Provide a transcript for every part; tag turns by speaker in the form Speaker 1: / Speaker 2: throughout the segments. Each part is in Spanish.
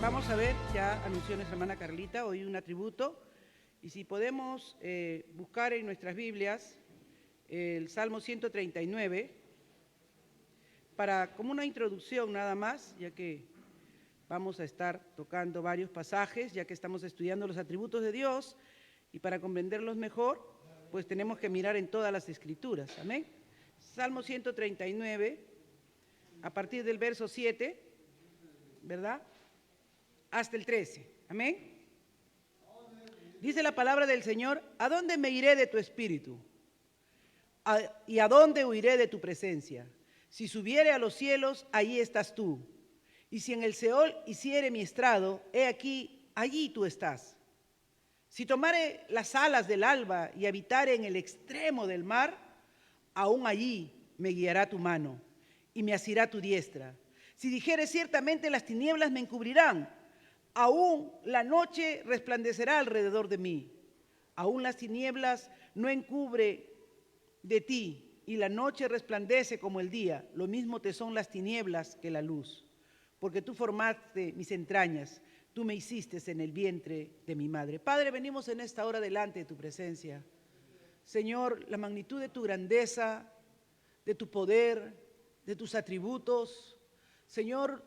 Speaker 1: Vamos a ver, ya anunció nuestra hermana Carlita, hoy un atributo, y si podemos buscar en nuestras Biblias el Salmo 139, como una introducción nada más, ya que vamos a estar tocando varios pasajes, ya que estamos estudiando los atributos de Dios, y para comprenderlos mejor, pues tenemos que mirar en todas las Escrituras, amén. Salmo 139, a partir del verso 7, ¿verdad?, hasta el 13, amén. Dice la palabra del Señor: ¿a dónde me iré de tu espíritu? ¿Y a dónde huiré de tu presencia? Si subiere a los cielos, allí estás tú. Y si en el Seol hiciere mi estrado, he aquí, allí tú estás. Si tomare las alas del alba y habitare en el extremo del mar, aún allí me guiará tu mano y me asirá tu diestra. Si dijere ciertamente las tinieblas me encubrirán, aún la noche resplandecerá alrededor de mí. Aún las tinieblas no encubre de ti, y la noche resplandece como el día. Lo mismo te son las tinieblas que la luz. Porque tú formaste mis entrañas, tú me hiciste en el vientre de mi madre. Padre, venimos en esta hora delante de tu presencia. Señor, la magnitud de tu grandeza, de tu poder, de tus atributos, Señor,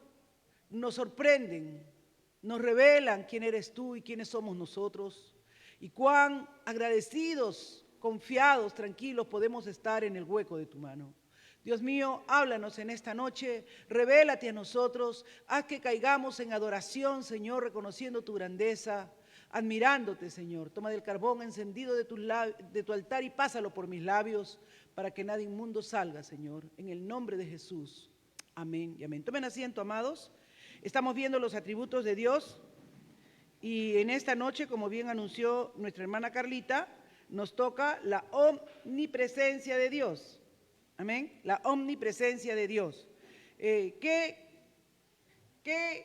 Speaker 1: nos sorprenden, nos revelan quién eres tú y quiénes somos nosotros, y cuán agradecidos, confiados, tranquilos podemos estar en el hueco de tu mano. Dios mío, háblanos en esta noche, revélate a nosotros, haz que caigamos en adoración, Señor, reconociendo tu grandeza, admirándote, Señor. Toma del carbón encendido de tu altar y pásalo por mis labios, para que nada inmundo salga, Señor, en el nombre de Jesús. Amén y amén. Tomen asiento, amados. Estamos viendo los atributos de Dios, y en esta noche, como bien anunció nuestra hermana Carlita, nos toca la omnipresencia de Dios. Amén. La omnipresencia de Dios. ¿Qué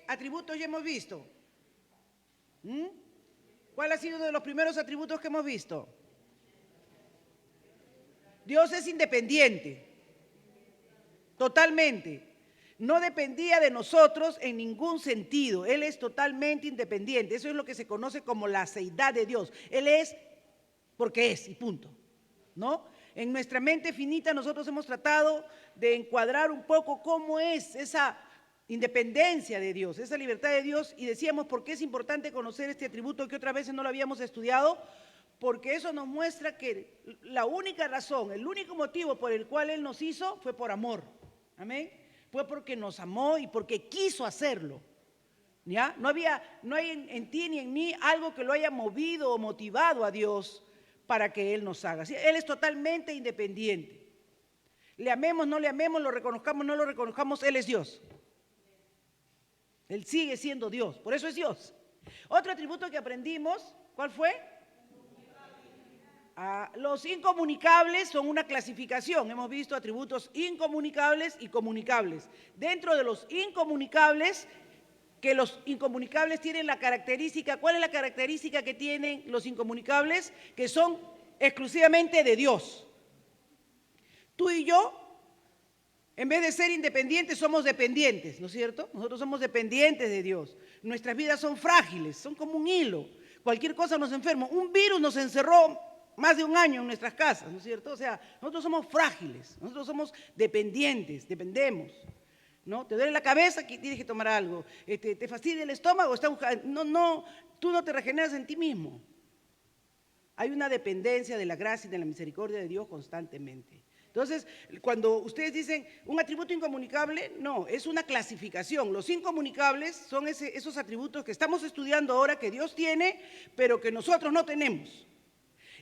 Speaker 1: atributos ya hemos visto? ¿Cuál ha sido uno de los primeros atributos que hemos visto? Dios es independiente, totalmente. No dependía de nosotros en ningún sentido. Él es totalmente independiente. Eso es lo que se conoce como la seidad de Dios. Él es porque es, y punto, ¿no? En nuestra mente finita nosotros hemos tratado de encuadrar un poco cómo es esa independencia de Dios, esa libertad de Dios, y decíamos por qué es importante conocer este atributo que otras veces no lo habíamos estudiado, porque eso nos muestra que la única razón, el único motivo por el cual Él nos hizo fue por amor. Amén. Fue porque nos amó y porque quiso hacerlo. ¿Ya? No hay en ti ni en mí algo que lo haya movido o motivado a Dios para que Él nos haga. ¿Sí? Él es totalmente independiente. Le amemos, no le amemos, lo reconozcamos, no lo reconozcamos, Él es Dios. Él sigue siendo Dios, por eso es Dios. Otro atributo que aprendimos, ¿cuál fue? Los incomunicables son una clasificación. Hemos visto atributos incomunicables y comunicables. Dentro de los incomunicables, que los incomunicables tienen la característica, ¿cuál es la característica que tienen los incomunicables? Que son exclusivamente de Dios. Tú y yo, en vez de ser independientes, somos dependientes, ¿no es cierto? Nosotros somos dependientes de Dios. Nuestras vidas son frágiles, son como un hilo. Cualquier cosa nos enferma. Un virus nos encerró más de un año en nuestras casas, ¿no es cierto? O sea, nosotros somos frágiles, nosotros somos dependientes, dependemos, ¿no? Te duele la cabeza, que tienes que tomar algo. Te fastidia el estómago, tú no te regeneras en ti mismo. Hay una dependencia de la gracia y de la misericordia de Dios constantemente. Entonces, cuando ustedes dicen un atributo incomunicable, no, es una clasificación. Los incomunicables son esos atributos que estamos estudiando ahora, que Dios tiene, pero que nosotros no tenemos.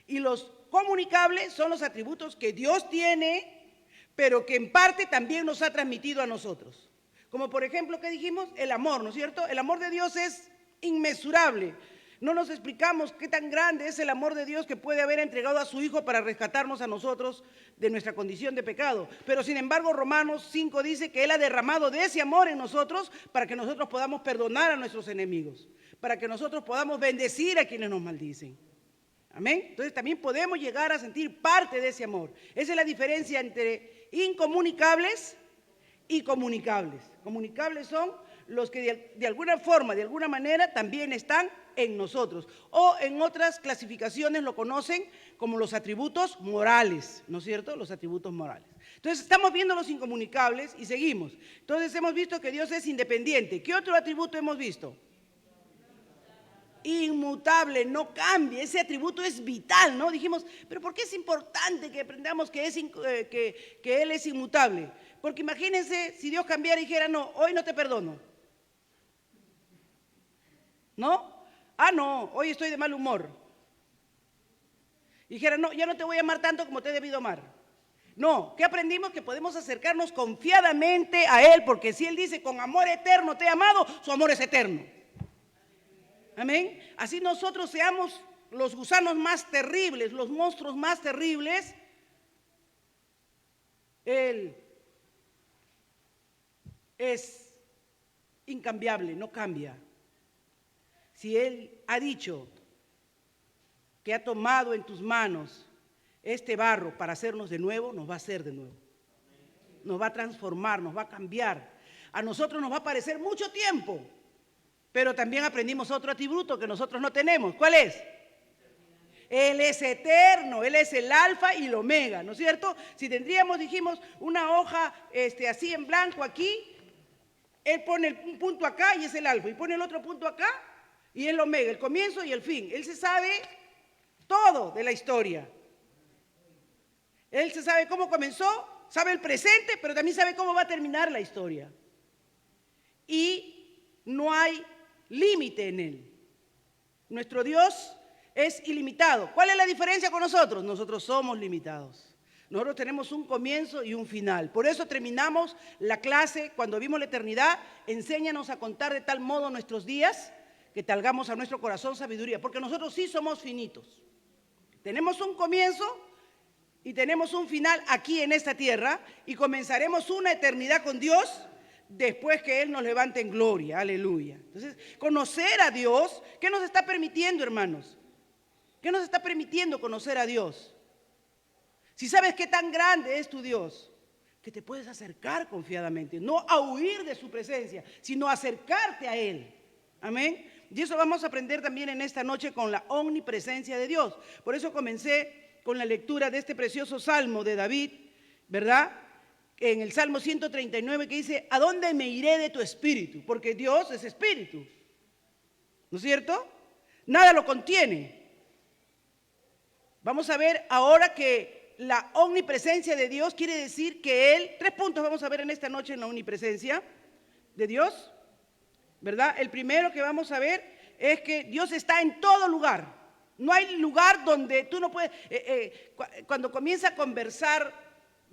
Speaker 1: Y los comunicables son los atributos que Dios tiene, pero que en parte también nos ha transmitido a nosotros. Como por ejemplo, ¿qué dijimos? El amor, ¿no es cierto? El amor de Dios es inmesurable. No nos explicamos qué tan grande es el amor de Dios que puede haber entregado a su Hijo para rescatarnos a nosotros de nuestra condición de pecado. Pero sin embargo, Romanos 5 dice que Él ha derramado de ese amor en nosotros para que nosotros podamos perdonar a nuestros enemigos, para que nosotros podamos bendecir a quienes nos maldicen. Amén. Entonces también podemos llegar a sentir parte de ese amor. Esa es la diferencia entre incomunicables y comunicables. Comunicables son los que de alguna forma, de alguna manera, también están en nosotros. O en otras clasificaciones lo conocen como los atributos morales, ¿no es cierto? Los atributos morales. Entonces, estamos viendo los incomunicables y seguimos. Entonces, hemos visto que Dios es independiente. ¿Qué otro atributo hemos visto? Inmutable, no cambia. Ese atributo es vital, ¿no? Dijimos, pero ¿por qué es importante que aprendamos que Él es inmutable? Porque imagínense si Dios cambiara y dijera, no, hoy no te perdono. ¿No? Ah, no, hoy estoy de mal humor. Y dijera, no, ya no te voy a amar tanto como te he debido amar. No, ¿qué aprendimos? Que podemos acercarnos confiadamente a Él, porque si Él dice, con amor eterno te he amado, su amor es eterno. Amén. Así nosotros seamos los gusanos más terribles, los monstruos más terribles, Él es incambiable, no cambia. Si Él ha dicho que ha tomado en tus manos este barro para hacernos de nuevo, nos va a hacer de nuevo. Nos va a transformar, nos va a cambiar. A nosotros nos va a parecer mucho tiempo, pero también aprendimos otro atributo que nosotros no tenemos. ¿Cuál es? Él es eterno, Él es el alfa y el omega, ¿no es cierto? Si tendríamos, dijimos, una hoja así en blanco aquí, Él pone un punto acá y es el alfa, y pone el otro punto acá y es el omega, el comienzo y el fin. Él se sabe todo de la historia. Él se sabe cómo comenzó, sabe el presente, pero también sabe cómo va a terminar la historia. Y no hay límite en Él. Nuestro Dios es ilimitado. ¿Cuál es la diferencia con nosotros? Nosotros somos limitados. Nosotros tenemos un comienzo y un final. Por eso terminamos la clase, cuando vimos la eternidad, enséñanos a contar de tal modo nuestros días que talgamos a nuestro corazón sabiduría, porque nosotros sí somos finitos. Tenemos un comienzo y tenemos un final aquí en esta tierra y comenzaremos una eternidad con Dios después que Él nos levante en gloria. Aleluya. Entonces, conocer a Dios, ¿qué nos está permitiendo, hermanos? ¿Qué nos está permitiendo conocer a Dios? Si sabes qué tan grande es tu Dios, que te puedes acercar confiadamente, no a huir de su presencia, sino a acercarte a Él. Amén. Y eso vamos a aprender también en esta noche con la omnipresencia de Dios. Por eso comencé con la lectura de este precioso salmo de David, ¿verdad? En el Salmo 139 que dice, ¿a dónde me iré de tu espíritu? Porque Dios es espíritu, ¿no es cierto? Nada lo contiene. Vamos a ver ahora que la omnipresencia de Dios quiere decir que Él, 3 puntos vamos a ver en esta noche en la omnipresencia de Dios, ¿verdad? El primero que vamos a ver es que Dios está en todo lugar. No hay lugar donde tú no puedes... cuando comienza a conversar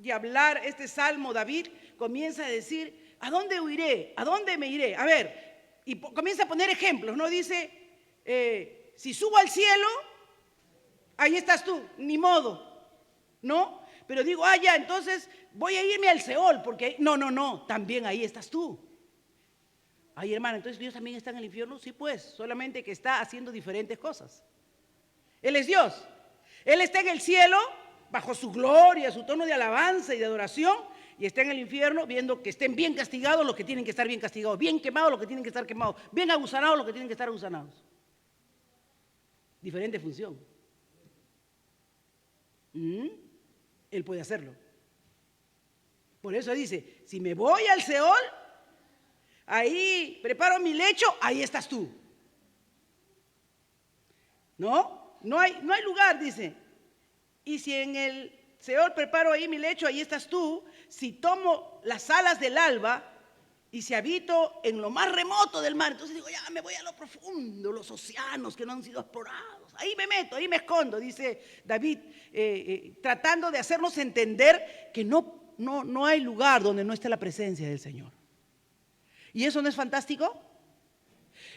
Speaker 1: y hablar este salmo, David comienza a decir, ¿a dónde huiré? ¿A dónde me iré? A ver, y comienza a poner ejemplos, ¿no? Dice, si subo al cielo, ahí estás tú, ni modo, ¿no? Pero digo, ya, entonces voy a irme al Seol, porque no, también ahí estás tú. Ay, hermano, entonces Dios también está en el infierno. Sí, pues, solamente que está haciendo diferentes cosas. Él es Dios. Él está en el cielo, bajo su gloria, su tono de alabanza y de adoración, y está en el infierno viendo que estén bien castigados los que tienen que estar bien castigados, bien quemados los que tienen que estar quemados, bien aguzanados los que tienen que estar aguzanados. Diferente función. Él puede hacerlo. Por eso dice, si me voy al Seol, ahí preparo mi lecho, ahí estás tú. No hay lugar, dice. Y si en el Seol preparo ahí mi lecho, ahí estás tú. Si tomo las alas del alba y si habito en lo más remoto del mar, entonces digo, ya me voy a lo profundo, los océanos que no han sido explorados. Ahí me meto, ahí me escondo, dice David, tratando de hacernos entender que no hay lugar donde no esté la presencia del Señor. ¿Y eso no es fantástico?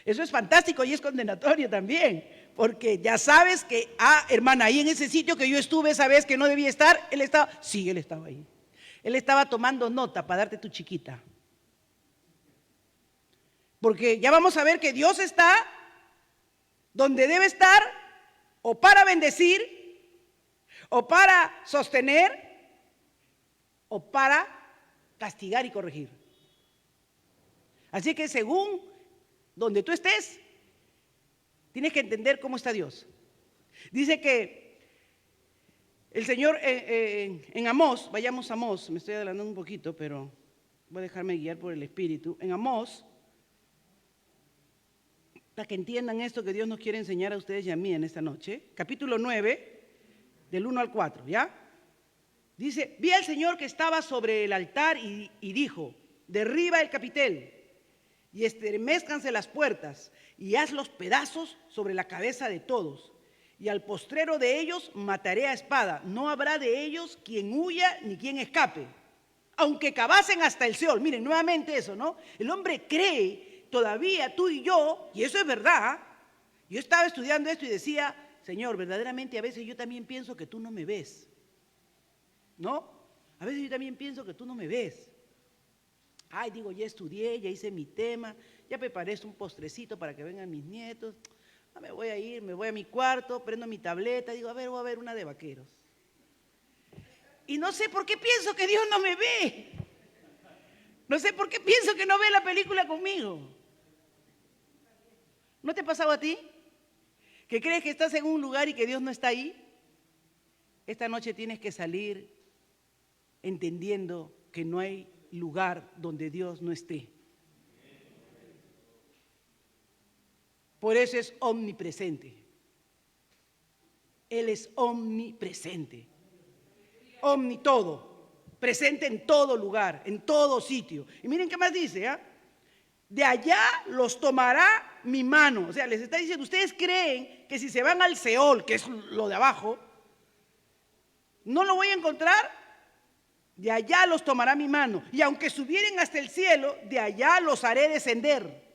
Speaker 1: Eso es fantástico y es condenatorio también, porque ya sabes que, hermana, ahí en ese sitio que yo estuve esa vez que no debía estar, él estaba ahí. Él estaba tomando nota para darte tu chiquita. Porque ya vamos a ver que Dios está donde debe estar, o para bendecir, o para sostener, o para castigar y corregir. Así que según donde tú estés, tienes que entender cómo está Dios. Dice que el Señor en Amós, vayamos a Amós, me estoy adelantando un poquito, pero voy a dejarme guiar por el Espíritu. En Amós, para que entiendan esto que Dios nos quiere enseñar a ustedes y a mí en esta noche, capítulo 9, del 1 al 4, ¿ya? Dice, vi al Señor que estaba sobre el altar y dijo, derriba el capitel y estremezcanse las puertas y haz los pedazos sobre la cabeza de todos. Y al postrero de ellos mataré a espada. No habrá de ellos quien huya ni quien escape. Aunque cavasen hasta el Seol. Miren, nuevamente eso, ¿no? El hombre cree todavía, tú y yo, y eso es verdad. Yo estaba estudiando esto y decía, Señor, verdaderamente a veces yo también pienso que tú no me ves. ¿No? A veces yo también pienso que tú no me ves. Ay, digo, ya estudié, ya hice mi tema, ya preparé un postrecito para que vengan mis nietos. Me voy a ir, me voy a mi cuarto, prendo mi tableta, digo, a ver, voy a ver una de vaqueros. Y no sé por qué pienso que Dios no me ve. No sé por qué pienso que no ve la película conmigo. ¿No te ha pasado a ti? ¿Que crees que estás en un lugar y que Dios no está ahí? Esta noche tienes que salir entendiendo que no hay lugar donde Dios no esté. Por eso es omnipresente. Él es omnipresente. Todo. Presente en todo lugar, en todo sitio. Y miren qué más dice, ¿ah? De allá los tomará mi mano. O sea, les está diciendo, ustedes creen que si se van al Seol, que es lo de abajo, no lo voy a encontrar. De allá los tomará mi mano. Y aunque subieren hasta el cielo, de allá los haré descender.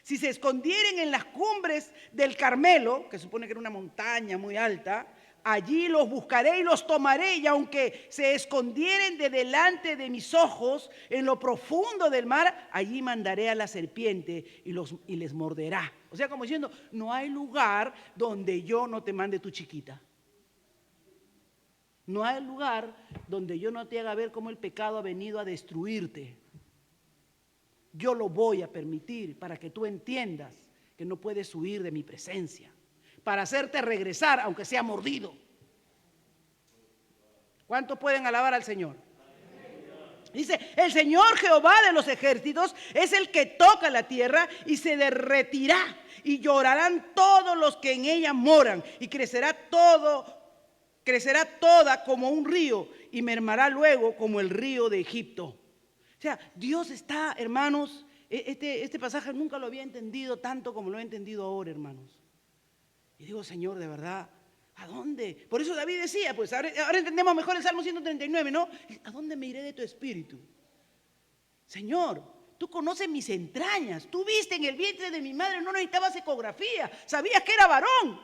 Speaker 1: Si se escondieren en las cumbres del Carmelo, que supone que era una montaña muy alta, allí los buscaré y los tomaré. Y aunque se escondieren de delante de mis ojos en lo profundo del mar, allí mandaré a la serpiente y les morderá. O sea, como diciendo, no hay lugar donde yo no te mande tu chiquita. No hay lugar donde yo no te haga ver cómo el pecado ha venido a destruirte. Yo lo voy a permitir para que tú entiendas que no puedes huir de mi presencia, para hacerte regresar aunque sea mordido. ¿Cuántos pueden alabar al Señor? Dice, el Señor Jehová de los ejércitos es el que toca la tierra y se derretirá y llorarán todos los que en ella moran y crecerá toda como un río y mermará luego como el río de Egipto. O sea, Dios está, hermanos, este pasaje nunca lo había entendido tanto como lo he entendido ahora, hermanos. Y digo, Señor, de verdad, ¿a dónde? Por eso David decía, pues ahora entendemos mejor el Salmo 139, ¿no? ¿A dónde me iré de tu espíritu? Señor, tú conoces mis entrañas, tú viste en el vientre de mi madre, no necesitabas ecografía, sabías que era varón.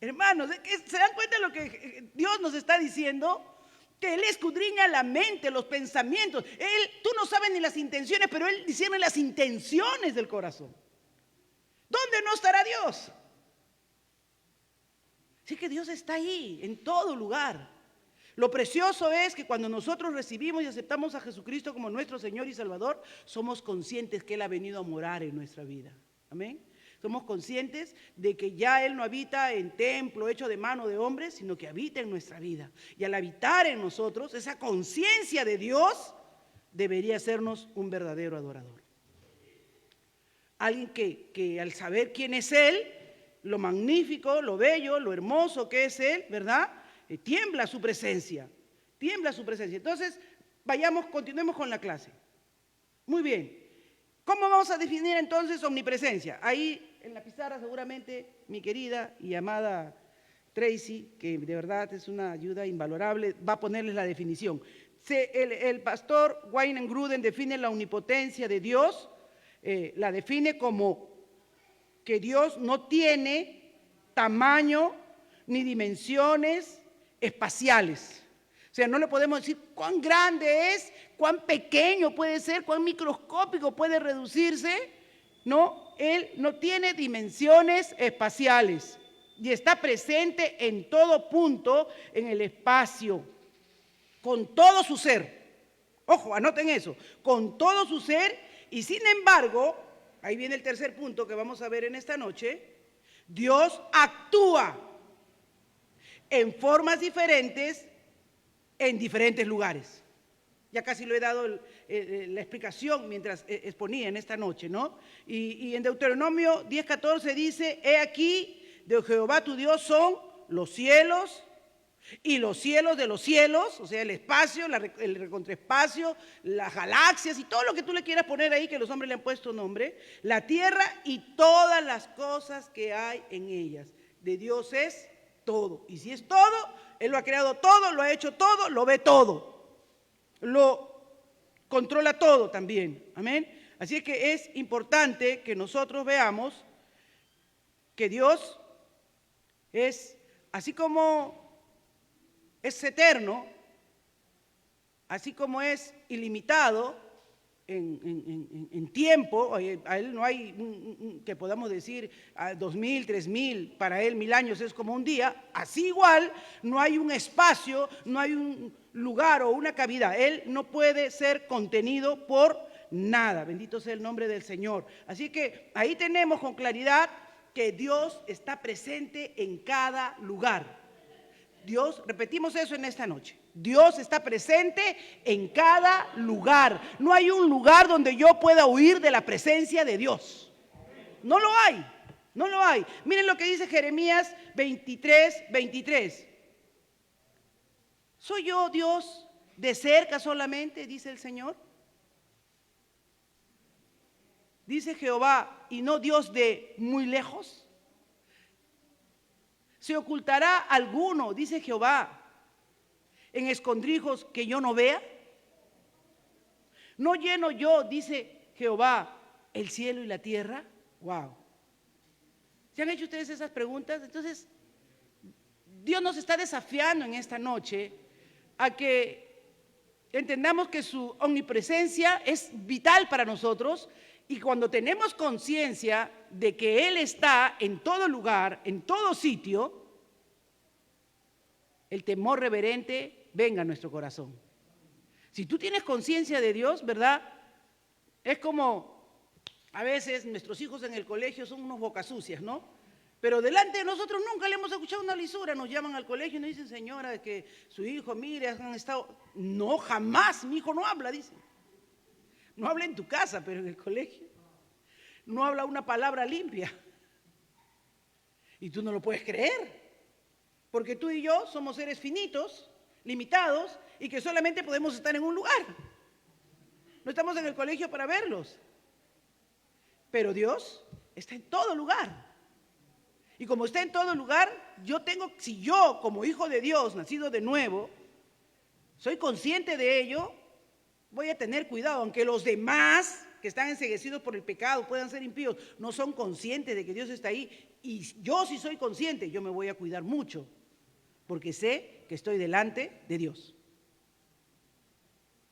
Speaker 1: Hermanos, ¿se dan cuenta de lo que Dios nos está diciendo? Que Él escudriña la mente, los pensamientos. Tú no sabes ni las intenciones, pero Él discierne las intenciones del corazón. ¿Dónde no estará Dios? Así que Dios está ahí, en todo lugar. Lo precioso es que cuando nosotros recibimos y aceptamos a Jesucristo como nuestro Señor y Salvador, somos conscientes que Él ha venido a morar en nuestra vida. Amén. Somos conscientes de que ya Él no habita en templo hecho de mano de hombres, sino que habita en nuestra vida. Y al habitar en nosotros, esa conciencia de Dios debería hacernos un verdadero adorador. Alguien que al saber quién es Él, lo magnífico, lo bello, lo hermoso que es Él, ¿verdad? Tiembla su presencia, tiembla su presencia. Entonces, continuemos con la clase. Muy bien. ¿Cómo vamos a definir entonces omnipresencia? Ahí en la pizarra seguramente mi querida y amada Tracy, que de verdad es una ayuda invalorable, va a ponerles la definición. El pastor Wayne Gruden define la omnipotencia de Dios, la define como que Dios no tiene tamaño ni dimensiones espaciales. O sea, no le podemos decir cuán grande es, cuán pequeño puede ser, cuán microscópico puede reducirse. No, Él no tiene dimensiones espaciales y está presente en todo punto en el espacio, con todo su ser, Ojo, anoten eso, con todo su ser, y sin embargo, ahí viene el tercer punto que vamos a ver en esta noche, Dios actúa en formas diferentes en diferentes lugares. Ya casi lo he dado la explicación mientras exponía en esta noche, ¿no? Y en Deuteronomio 10:14 dice, he aquí, de Jehová tu Dios son los cielos y los cielos de los cielos, o sea, el espacio, el recontraespacio, las galaxias y todo lo que tú le quieras poner ahí, que los hombres le han puesto nombre, la tierra y todas las cosas que hay en ellas. De Dios es todo. Y si es todo, Él lo ha creado todo, lo ha hecho todo, lo ve todo. Lo controla todo también, amén. Así que es importante que nosotros veamos que Dios es, así como es eterno, así como es ilimitado en tiempo, a Él no hay que podamos decir 2000, 3000, para Él 1000 años es como un día, así igual no hay un espacio, no hay un lugar o una cavidad, Él no puede ser contenido por nada, bendito sea el nombre del Señor. Así que ahí tenemos con claridad que Dios está presente en cada lugar. Dios, repetimos eso en esta noche, Dios está presente en cada lugar. No hay un lugar donde yo pueda huir de la presencia de Dios. No lo hay, no lo hay. Miren lo que dice Jeremías 23:23. ¿Soy yo Dios de cerca solamente? Dice el Señor. Dice Jehová, y no Dios de muy lejos. ¿Se ocultará alguno, dice Jehová, en escondrijos que yo no vea? ¿No lleno yo, dice Jehová, el cielo y la tierra? Wow. ¿Se han hecho ustedes esas preguntas? Entonces, Dios nos está desafiando en esta noche a que entendamos que su omnipresencia es vital para nosotros, y cuando tenemos conciencia de que Él está en todo lugar, en todo sitio, el temor reverente venga a nuestro corazón. Si tú tienes conciencia de Dios, ¿verdad? Es como a veces nuestros hijos en el colegio son unos bocasucias, ¿no? Pero delante de nosotros nunca le hemos escuchado una lisura. Nos llaman al colegio y nos dicen, señora, que su hijo, mire, han estado... No, jamás, mi hijo no habla, dicen. No habla en tu casa, pero en el colegio no habla una palabra limpia. Y tú no lo puedes creer, porque tú y yo somos seres finitos, limitados, y que solamente podemos estar en un lugar. No estamos en el colegio para verlos. Pero Dios está en todo lugar. Y como está en todo lugar, si yo como hijo de Dios, nacido de nuevo, soy consciente de ello, voy a tener cuidado, aunque los demás que están enceguecidos por el pecado puedan ser impíos, no son conscientes de que Dios está ahí, y yo sí soy consciente, yo me voy a cuidar mucho, porque sé que estoy delante de Dios.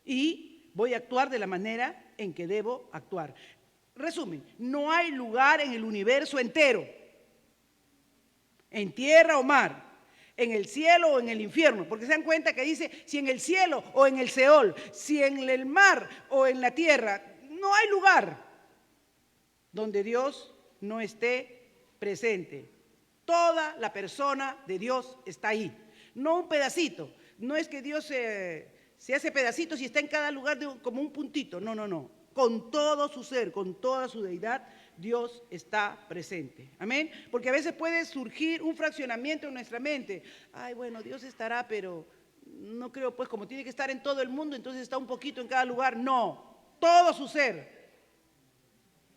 Speaker 1: Y voy a actuar de la manera en que debo actuar. Resumen, no hay lugar en el universo entero, en tierra o mar, en el cielo o en el infierno, porque se dan cuenta que dice si en el cielo o en el Seol, si en el mar o en la tierra, no hay lugar donde Dios no esté presente. Toda la persona de Dios está ahí, no un pedacito. No es que Dios se hace pedacitos y está en cada lugar como un puntito, no. Con todo su ser, con toda su deidad, Dios está presente. Amén. Porque a veces puede surgir un fraccionamiento en nuestra mente. Ay, bueno, Dios estará, pero no creo, pues como tiene que estar en todo el mundo, entonces está un poquito en cada lugar. No, todo su ser,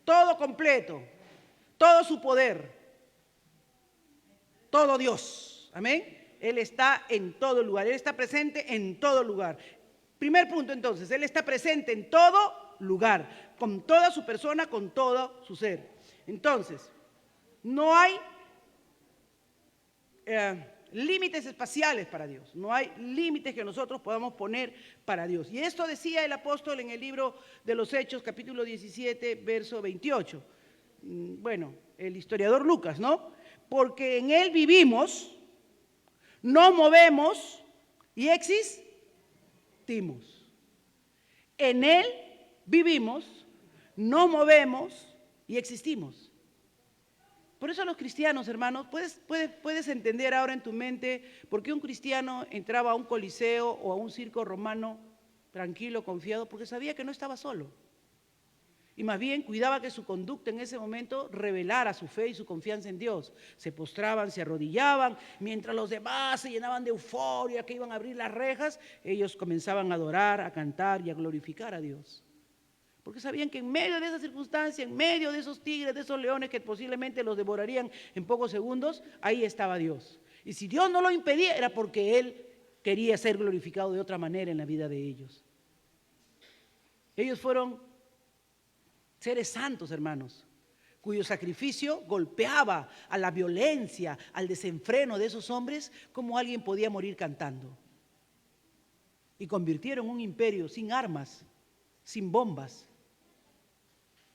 Speaker 1: todo completo, todo su poder, todo Dios. Amén. Él está en todo lugar, Él está presente en todo lugar. Primer punto entonces, Él está presente en todo lugar, con toda su persona, con todo su ser. Entonces, no hay límites espaciales para Dios, no hay límites que nosotros podamos poner para Dios. Y esto decía el apóstol en el libro de los Hechos, capítulo 17, verso 28. Bueno, el historiador Lucas, ¿no? Porque en Él vivimos, nos movemos y existimos. En Él vivimos, nos movemos y existimos. Por eso los cristianos, hermanos, puedes entender ahora en tu mente por qué un cristiano entraba a un coliseo o a un circo romano tranquilo, confiado, porque sabía que no estaba solo. Y más bien cuidaba que su conducta en ese momento revelara su fe y su confianza en Dios. Se postraban, se arrodillaban, mientras los demás se llenaban de euforia, que iban a abrir las rejas, ellos comenzaban a adorar, a cantar y a glorificar a Dios. Porque sabían que en medio de esa circunstancia, en medio de esos tigres, de esos leones que posiblemente los devorarían en pocos segundos, ahí estaba Dios. Y si Dios no lo impedía, era porque Él quería ser glorificado de otra manera en la vida de ellos. Ellos fueron seres santos, hermanos, cuyo sacrificio golpeaba a la violencia, al desenfreno de esos hombres, como alguien podía morir cantando. Y convirtieron un imperio sin armas, sin bombas.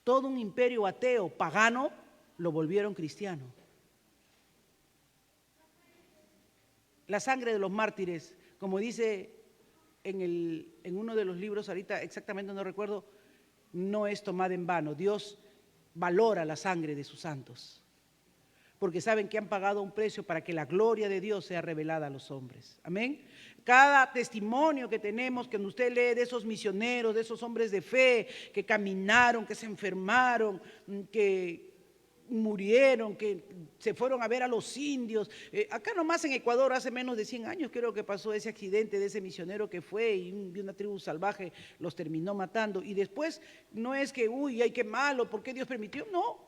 Speaker 1: Todo un imperio ateo, pagano, lo volvieron cristiano. La sangre de los mártires, como dice en uno de los libros, ahorita exactamente no recuerdo, no es tomada en vano. Dios valora la sangre de sus santos, porque saben que han pagado un precio para que la gloria de Dios sea revelada a los hombres. Amén. Cada testimonio que tenemos, que usted lee de esos misioneros, de esos hombres de fe, que caminaron, que se enfermaron, que murieron, que se fueron a ver a los indios. Acá nomás en Ecuador hace menos de 100 años creo que pasó ese accidente de ese misionero que fue y una tribu salvaje los terminó matando. Y después no es que, uy, ay, qué malo, ¿por qué Dios permitió? No,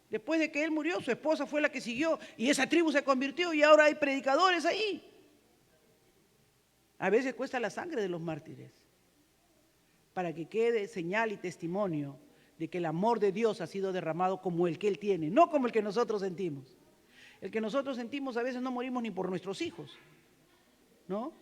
Speaker 1: después de que él murió, su esposa fue la que siguió y esa tribu se convirtió y ahora hay predicadores ahí. A veces cuesta la sangre de los mártires para que quede señal y testimonio de que el amor de Dios ha sido derramado como el que Él tiene, no como el que nosotros sentimos. El que nosotros sentimos a veces no morimos ni por nuestros hijos, ¿no?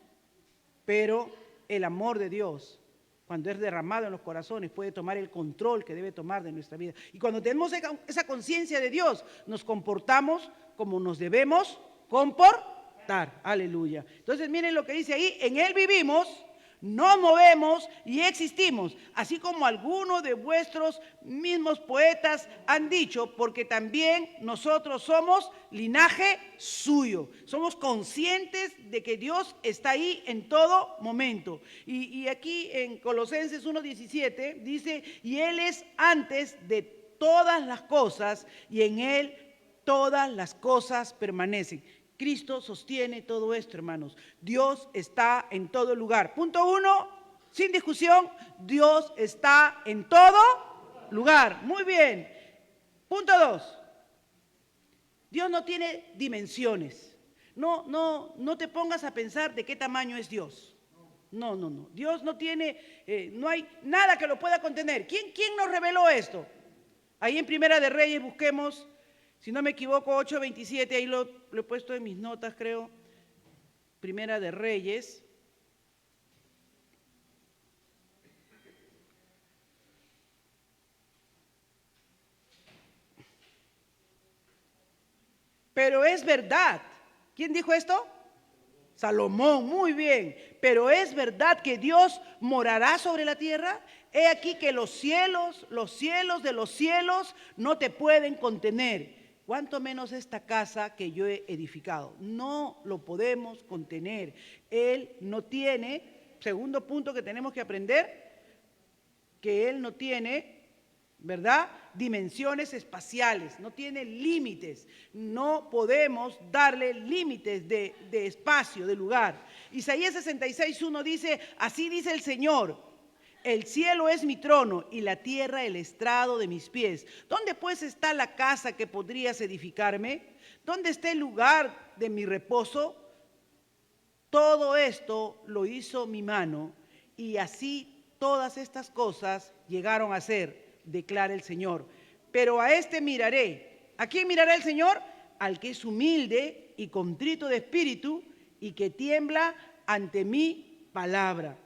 Speaker 1: Pero el amor de Dios, cuando es derramado en los corazones, puede tomar el control que debe tomar de nuestra vida. Y cuando tenemos esa conciencia de Dios, nos comportamos como nos debemos comportar. Aleluya. Entonces miren lo que dice ahí, en Él vivimos, nos movemos y existimos, así como algunos de vuestros mismos poetas han dicho, porque también nosotros somos linaje suyo. Somos conscientes de que Dios está ahí en todo momento. Y aquí en Colosenses 1:17 dice, y Él es antes de todas las cosas y en Él todas las cosas permanecen. Cristo sostiene todo esto, hermanos. Dios está en todo lugar. Punto 1, sin discusión, Dios está en todo lugar. Muy bien. Punto 2, Dios no tiene dimensiones. No te pongas a pensar de qué tamaño es Dios. No. Dios no tiene, no hay nada que lo pueda contener. ¿Quién nos reveló esto? Ahí en Primera de Reyes busquemos, si no me equivoco, 8:27, ahí lo he puesto en mis notas, creo. Primera de Reyes. Pero es verdad. ¿Quién dijo esto? Salomón, muy bien. Pero es verdad que Dios morará sobre la tierra. He aquí que los cielos de los cielos no te pueden contener. ¿Cuánto menos esta casa que yo he edificado? No lo podemos contener. Él no tiene, segundo punto que tenemos que aprender, que Él no tiene, ¿verdad?, dimensiones espaciales, no tiene límites. No podemos darle límites de espacio, de lugar. Isaías 66:1 dice, así dice el Señor, el cielo es mi trono y la tierra el estrado de mis pies. ¿Dónde pues está la casa que podrías edificarme? ¿Dónde está el lugar de mi reposo? Todo esto lo hizo mi mano y así todas estas cosas llegaron a ser, declara el Señor. Pero a este miraré. ¿A quién mirará el Señor? Al que es humilde y contrito de espíritu y que tiembla ante mi palabra.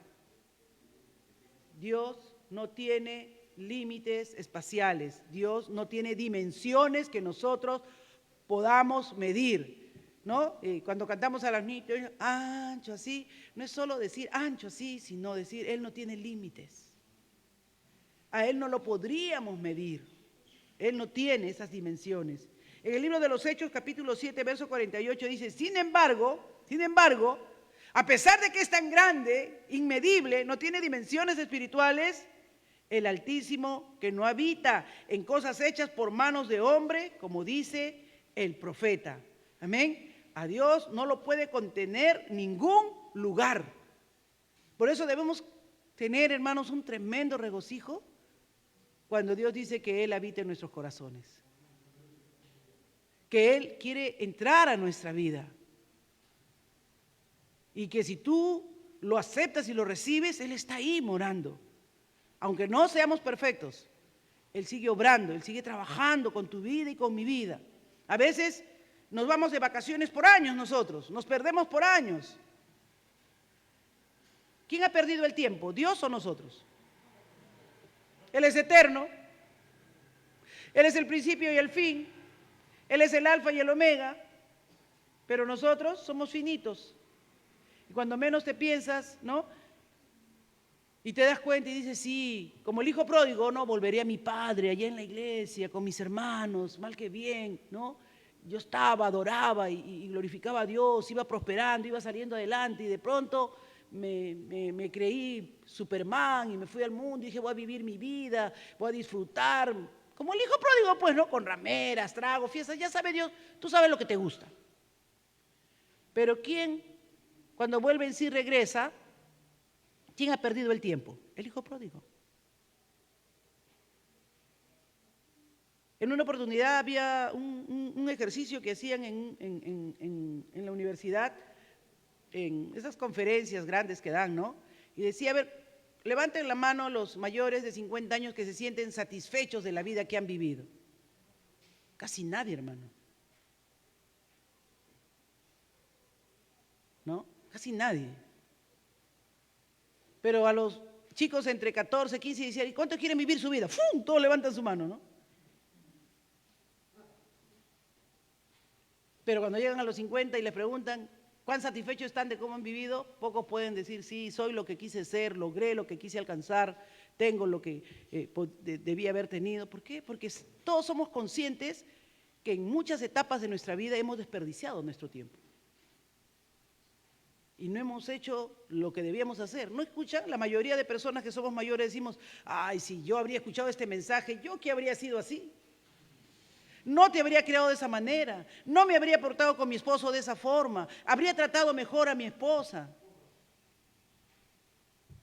Speaker 1: Dios no tiene límites espaciales. Dios no tiene dimensiones que nosotros podamos medir, ¿no? Cuando cantamos a las niñas, ancho así, no es solo decir ancho así, sino decir, Él no tiene límites. a Él no lo podríamos medir. Él no tiene esas dimensiones. En el libro de los Hechos, capítulo 7, verso 48, dice, sin embargo, a pesar de que es tan grande, inmedible, no tiene dimensiones espirituales, el Altísimo, que no habita en cosas hechas por manos de hombre, como dice el profeta. Amén. A Dios no lo puede contener ningún lugar. Por eso debemos tener, hermanos, un tremendo regocijo cuando Dios dice que Él habita en nuestros corazones, que Él quiere entrar a nuestra vida y que si tú lo aceptas y lo recibes, Él está ahí morando. Aunque no seamos perfectos, Él sigue obrando, Él sigue trabajando con tu vida y con mi vida. A veces nos vamos de vacaciones por años nosotros, nos perdemos por años. ¿Quién ha perdido el tiempo, Dios o nosotros? Él es eterno, Él es el principio y el fin, Él es el alfa y el omega, pero nosotros somos finitos. Y cuando menos te piensas, ¿no? Y te das cuenta y dices, sí, como el hijo pródigo, no, volveré a mi padre allá en la iglesia, con mis hermanos, mal que bien, ¿no? Yo estaba, adoraba y glorificaba a Dios, iba prosperando, iba saliendo adelante y de pronto me creí Superman y me fui al mundo y dije, voy a vivir mi vida, voy a disfrutar, como el hijo pródigo, pues, ¿no? Con rameras, tragos, fiestas, ya sabe Dios, tú sabes lo que te gusta. Pero ¿quién, cuando vuelve en sí regresa, quién ha perdido el tiempo? El hijo pródigo. En una oportunidad había un ejercicio que hacían en la universidad, en esas conferencias grandes que dan, ¿no? Y decía, a ver, levanten la mano los mayores de 50 años que se sienten satisfechos de la vida que han vivido. Casi nadie, hermano. ¿No? Casi nadie. Pero a los chicos entre 14, 15 y 16, ¿cuántos quieren vivir su vida? ¡Fum! Todos levantan su mano, ¿no? Pero cuando llegan a los 50 y les preguntan cuán satisfechos están de cómo han vivido, pocos pueden decir, sí, soy lo que quise ser, logré lo que quise alcanzar, tengo lo que debía haber tenido. ¿Por qué? Porque todos somos conscientes que en muchas etapas de nuestra vida hemos desperdiciado nuestro tiempo. Y no hemos hecho lo que debíamos hacer. ¿No escuchan? La mayoría de personas que somos mayores decimos, ay, si yo habría escuchado este mensaje, ¿yo qué habría sido así? No te habría creado de esa manera, no me habría portado con mi esposo de esa forma, habría tratado mejor a mi esposa.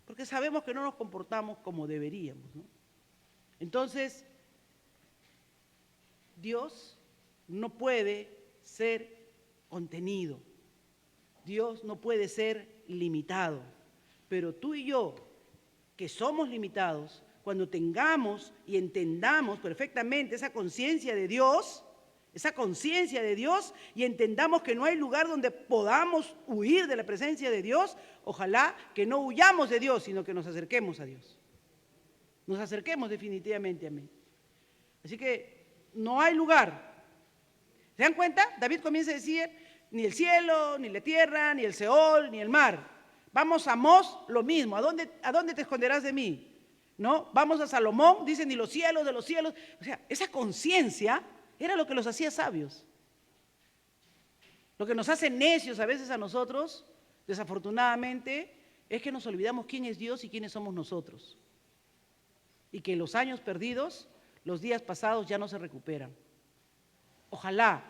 Speaker 1: Porque sabemos que no nos comportamos como deberíamos, ¿no? Entonces, Dios no puede ser contenido, Dios no puede ser limitado, pero tú y yo, que somos limitados, cuando tengamos y entendamos perfectamente esa conciencia de Dios y entendamos que no hay lugar donde podamos huir de la presencia de Dios, ojalá que no huyamos de Dios, sino que nos acerquemos a Dios. Nos acerquemos definitivamente a Él. Así que no hay lugar. ¿Se dan cuenta? David comienza a decir, ni el cielo, ni la tierra, ni el Seol, ni el mar. Vamos a Amós, lo mismo. ¿A dónde te esconderás de mí? ¿No? Vamos a Salomón, dice, ni los cielos de los cielos. O sea, esa conciencia era lo que los hacía sabios. Lo que nos hace necios a veces a nosotros, desafortunadamente, es que nos olvidamos quién es Dios y quiénes somos nosotros. Y que los años perdidos, los días pasados ya no se recuperan. Ojalá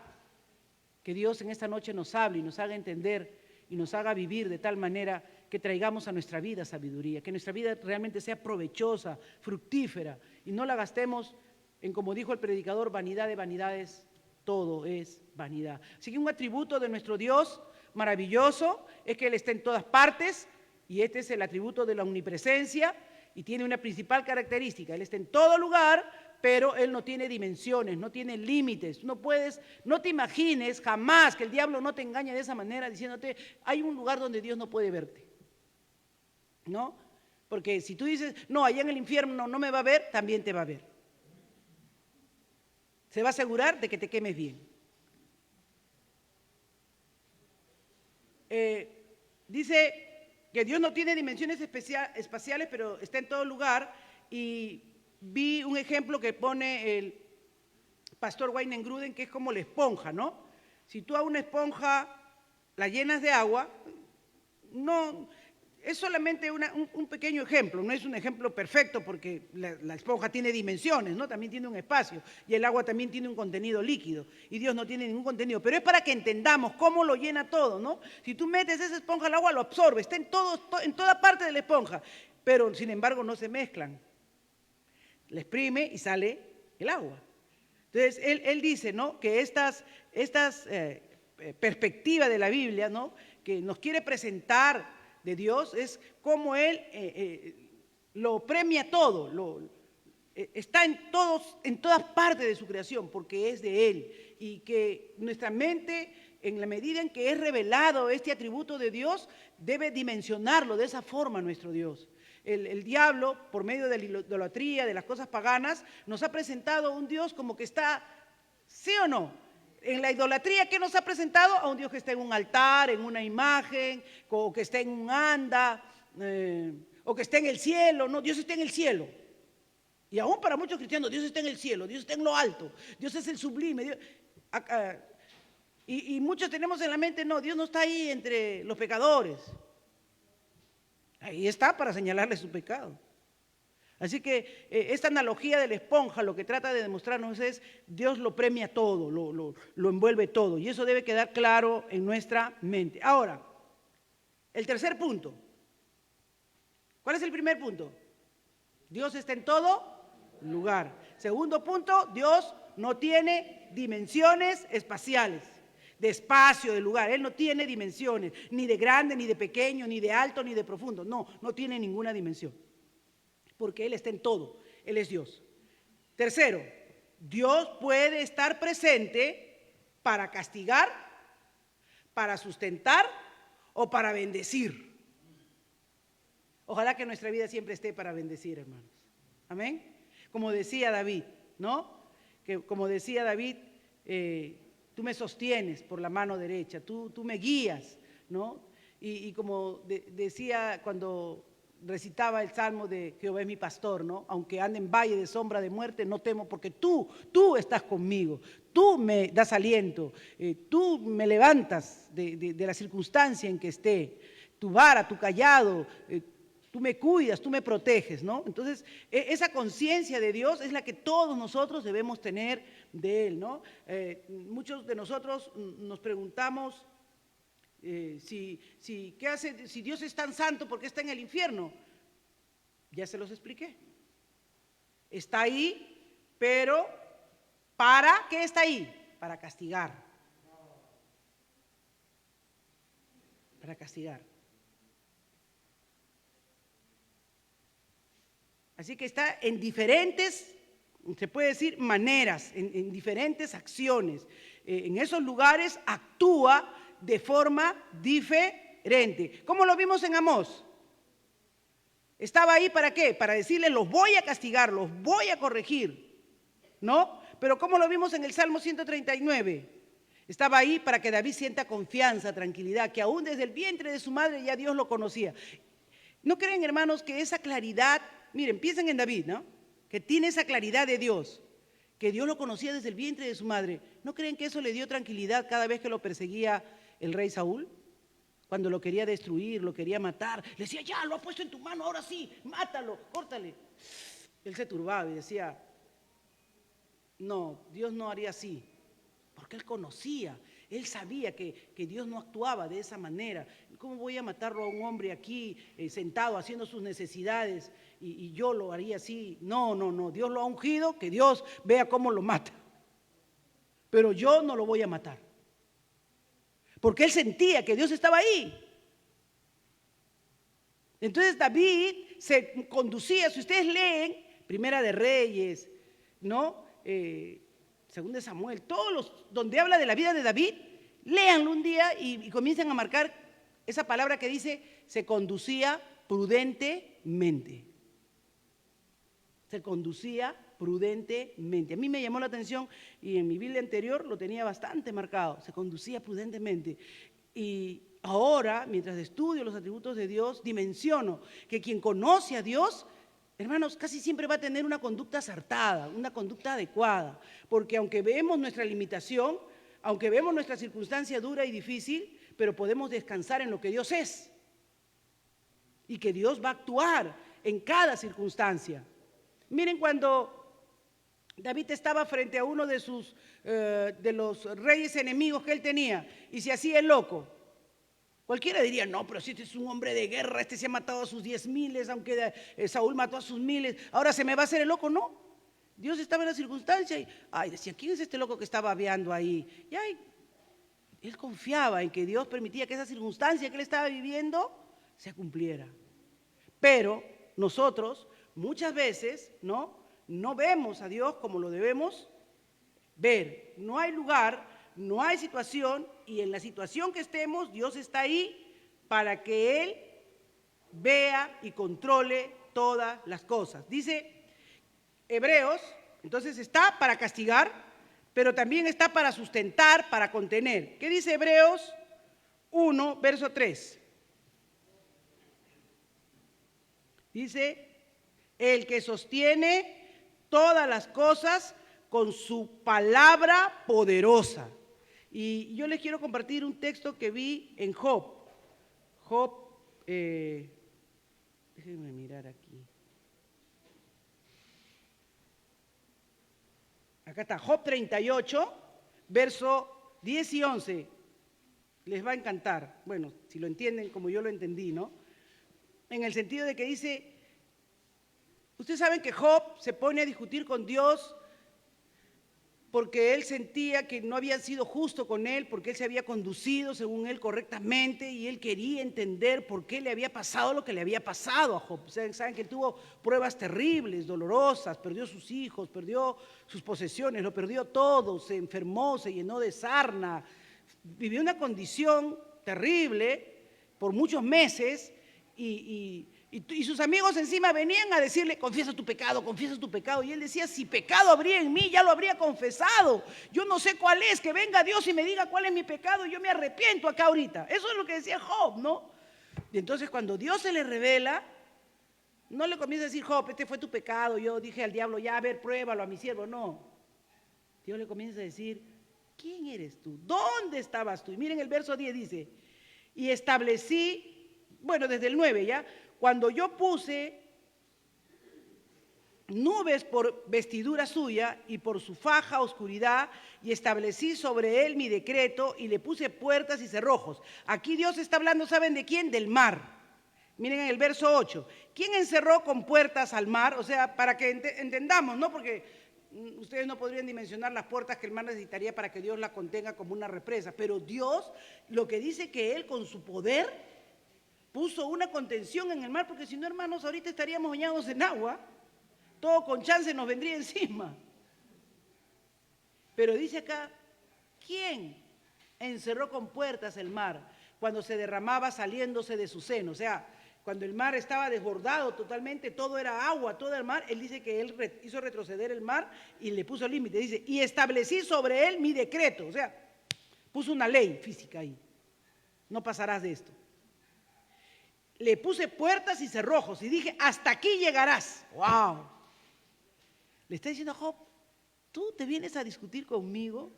Speaker 1: que Dios en esta noche nos hable y nos haga entender y nos haga vivir de tal manera que traigamos a nuestra vida sabiduría, que nuestra vida realmente sea provechosa, fructífera, y no la gastemos en, como dijo el predicador, vanidad de vanidades, todo es vanidad. Así que un atributo de nuestro Dios maravilloso es que Él está en todas partes, y este es el atributo de la omnipresencia, y tiene una principal característica: Él está en todo lugar, pero Él no tiene dimensiones, no tiene límites. No te imagines jamás que el diablo no te engañe de esa manera diciéndote, hay un lugar donde Dios no puede verte. ¿No? Porque si tú dices, no, allá en el infierno no me va a ver, también te va a ver. Se va a asegurar de que te quemes bien. Dice que Dios no tiene dimensiones espaciales, pero está en todo lugar, y vi un ejemplo que pone el pastor Wayne Gruden, que es como la esponja, ¿no? Si tú a una esponja la llenas de agua, no, es solamente un pequeño ejemplo, no es un ejemplo perfecto porque la esponja tiene dimensiones, ¿no? También tiene un espacio y el agua también tiene un contenido líquido y Dios no tiene ningún contenido, pero es para que entendamos cómo lo llena todo, ¿no? Si tú metes esa esponja al agua, lo absorbe, está en toda parte de la esponja, pero sin embargo no se mezclan. La exprime y sale el agua. Entonces, él dice, ¿no?, que estas perspectivas de la Biblia, ¿no?, que nos quiere presentar de Dios, es como Él lo premia todo, está en todas partes de su creación, porque es de Él. Y que nuestra mente, en la medida en que es revelado este atributo de Dios, debe dimensionarlo de esa forma nuestro Dios. El diablo, por medio de la idolatría, de las cosas paganas, nos ha presentado un Dios como que está, ¿sí o no? En la idolatría, ¿qué nos ha presentado? A un Dios que está en un altar, en una imagen, o que está en un anda, o que está en el cielo. No, Dios está en el cielo. Y aún para muchos cristianos, Dios está en el cielo, Dios está en lo alto, Dios es el sublime. Y muchos tenemos en la mente, no, Dios no está ahí entre los pecadores. Ahí está para señalarle su pecado. Así que esta analogía de la esponja lo que trata de demostrarnos es Dios lo premia todo, lo envuelve todo. Y eso debe quedar claro en nuestra mente. Ahora, el tercer punto. ¿Cuál es el primer punto? Dios está en todo lugar. Segundo punto, Dios no tiene dimensiones espaciales. De espacio, de lugar. Él no tiene dimensiones, ni de grande, ni de pequeño, ni de alto, ni de profundo. No, no tiene ninguna dimensión. Porque Él está en todo. Él es Dios. Tercero, Dios puede estar presente para castigar, para sustentar o para bendecir. Ojalá que nuestra vida siempre esté para bendecir, hermanos. Amén. Como decía David, ¿no? Como decía David, tú me sostienes por la mano derecha, tú me guías, ¿no? Y como decía cuando recitaba el salmo de Jehová es mi pastor, ¿no? Aunque ande en valle de sombra de muerte, no temo porque tú estás conmigo, tú me das aliento, tú me levantas de la circunstancia en que esté, tu vara, tu callado, tú me cuidas, tú me proteges, ¿no? Entonces, esa conciencia de Dios es la que todos nosotros debemos tener de Él, ¿no? Muchos de nosotros nos preguntamos ¿qué hace? Si Dios es tan santo, ¿por qué está en el infierno? Ya se los expliqué. Está ahí, pero ¿para qué está ahí? Para castigar. Para castigar. Así que está en diferentes, se puede decir, maneras, en diferentes acciones. En esos lugares actúa de forma diferente. ¿Cómo lo vimos en Amós? ¿Estaba ahí para qué? Para decirle, los voy a castigar, los voy a corregir, ¿no? Pero ¿cómo lo vimos en el Salmo 139? Estaba ahí para que David sienta confianza, tranquilidad, que aún desde el vientre de su madre ya Dios lo conocía. ¿No creen, hermanos, que esa claridad, miren, piensen en David, ¿no? Que tiene esa claridad de Dios, que Dios lo conocía desde el vientre de su madre. ¿No creen que eso le dio tranquilidad cada vez que lo perseguía el rey Saúl? Cuando lo quería destruir, lo quería matar, le decía, ya, lo ha puesto en tu mano, ahora sí, mátalo, córtale. Él se turbaba y decía, no, Dios no haría así, porque él conocía, él sabía que Dios no actuaba de esa manera. ¿Cómo voy a matarlo a un hombre aquí sentado haciendo sus necesidades y yo lo haría así? No, Dios lo ha ungido, que Dios vea cómo lo mata. Pero yo no lo voy a matar. Porque él sentía que Dios estaba ahí. Entonces David se conducía, si ustedes leen Primera de Reyes, ¿no? Según de Samuel, donde habla de la vida de David, léanlo un día y comiencen a marcar esa palabra que dice, se conducía prudentemente. Se conducía prudentemente. A mí me llamó la atención y en mi Biblia anterior lo tenía bastante marcado, se conducía prudentemente. Y ahora, mientras estudio los atributos de Dios, dimensiono que quien conoce a Dios hermanos, casi siempre va a tener una conducta acertada, una conducta adecuada, porque aunque vemos nuestra limitación, aunque vemos nuestra circunstancia dura y difícil, pero podemos descansar en lo que Dios es y que Dios va a actuar en cada circunstancia. Miren, cuando David estaba frente a uno de los reyes enemigos que él tenía y se hacía el loco, cualquiera diría, no, pero si este es un hombre de guerra, este se ha matado a sus 10.000, aunque Saúl mató a sus 1.000, ahora se me va a hacer el loco. No, Dios estaba en la circunstancia y, decía, ¿quién es este loco que está babeando ahí? Y él confiaba en que Dios permitía que esa circunstancia que él estaba viviendo se cumpliera. Pero nosotros muchas veces no vemos a Dios como lo debemos ver. No hay lugar, no hay situación, y en la situación que estemos, Dios está ahí para que Él vea y controle todas las cosas. Dice Hebreos, entonces está para castigar, pero también está para sustentar, para contener. ¿Qué dice Hebreos 1, verso 3? Dice, el que sostiene todas las cosas con su palabra poderosa. Y yo les quiero compartir un texto que vi en Job. Déjenme mirar aquí. Acá está, Job 38, verso 10 y 11. Les va a encantar. Bueno, si lo entienden como yo lo entendí, ¿no? En el sentido de que dice, ustedes saben que Job se pone a discutir con Dios porque él sentía que no había sido justo con él, porque él se había conducido según él correctamente y él quería entender por qué le había pasado lo que le había pasado a Job. Saben que tuvo pruebas terribles, dolorosas, perdió sus hijos, perdió sus posesiones, lo perdió todo, se enfermó, se llenó de sarna, vivió una condición terrible por muchos meses y sus amigos encima venían a decirle, confiesa tu pecado, y él decía, si pecado habría en mí, ya lo habría confesado, yo no sé cuál es, que venga Dios y me diga cuál es mi pecado, yo me arrepiento acá ahorita. Eso es lo que decía Job, ¿no? Y entonces cuando Dios se le revela, no le comienza a decir, Job, este fue tu pecado, yo dije al diablo, ya a ver, pruébalo a mi siervo, no. Dios le comienza a decir, ¿quién eres tú? ¿Dónde estabas tú? Y miren el verso 10 dice, y establecí, bueno, desde el 9 ya, cuando yo puse nubes por vestidura suya y por su faja oscuridad, y establecí sobre él mi decreto y le puse puertas y cerrojos. Aquí Dios está hablando, ¿saben de quién? Del mar. Miren en el verso 8. ¿Quién encerró con puertas al mar? O sea, para que entendamos, ¿no? Porque ustedes no podrían dimensionar las puertas que el mar necesitaría para que Dios la contenga como una represa. Pero Dios, lo que dice que Él con su poder puso una contención en el mar, porque si no, hermanos, ahorita estaríamos bañados en agua, todo con chance nos vendría encima. Pero dice acá, ¿quién encerró con puertas el mar cuando se derramaba saliéndose de su seno? O sea, cuando el mar estaba desbordado totalmente, todo era agua, todo el mar, él dice que él hizo retroceder el mar y le puso límite. Dice, y establecí sobre él mi decreto. O sea, puso una ley física ahí. No pasarás de esto. Le puse puertas y cerrojos y dije, hasta aquí llegarás. ¡Wow! Le está diciendo a Job, ¿tú te vienes a discutir conmigo?